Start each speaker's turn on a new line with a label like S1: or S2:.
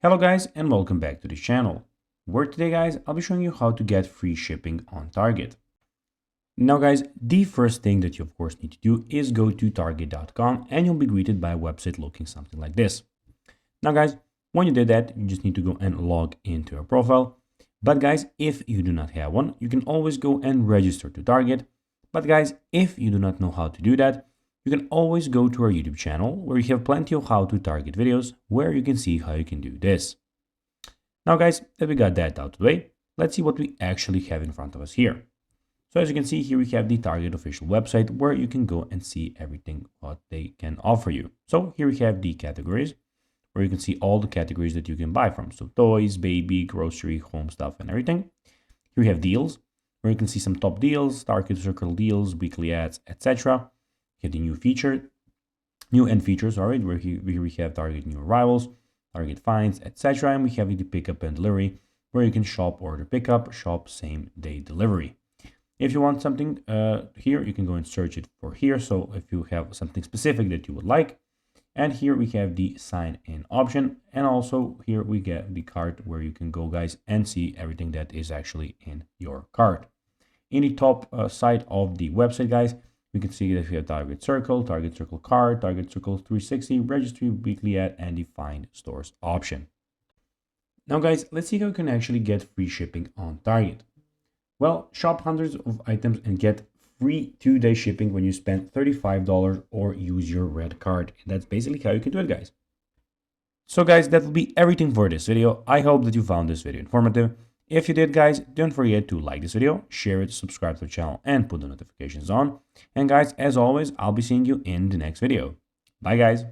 S1: Hello guys and welcome back to the channel, where today guys I'll be showing you how to get free shipping on Target. Now guys, the first thing that you of course need to do is go to target.com and you'll be greeted by a website looking something like this. Now guys, when you did that, you just need to go and log into your profile. But guys, if you do not have one, you can always go and register to Target. But guys, if you do not know how to do that, you can always go to our YouTube channel where you have plenty of how to target videos where you can see how you can do this. Now guys, that we got that out of the way, let's see what we actually have in front of us here. So as you can see here, we have the Target official website where you can go and see everything what they can offer you. So here we have the categories where you can see all the categories that you can buy from. So toys, baby, grocery, home stuff and everything. Here we have deals where you can see some top deals, Target Circle deals, weekly ads, etc. Have the new end features, all right, where here we have Target new arrivals, Target finds, etc. And we have the pickup and delivery, where you can shop order pickup, shop same day delivery. If you want something here, you can go and search it for here. So if you have something specific that you would like, and here we have the sign in option. And also here we get the cart where you can go guys and see everything that is actually in your cart. In the top side of the website guys, we can see that we have Target Circle card, Target Circle 360, registry, weekly ad, and the find stores option. Now guys, let's see how you can actually get free shipping on Target. Well, shop hundreds of items and get free 2-day shipping when you spend $35 or use your red card. And that's basically how you can do it, guys. So guys, that will be everything for this video. I hope that you found this video informative. If you did, guys, don't forget to like this video, share it, subscribe to the channel, and put the notifications on. And guys, as always, I'll be seeing you in the next video. Bye, guys.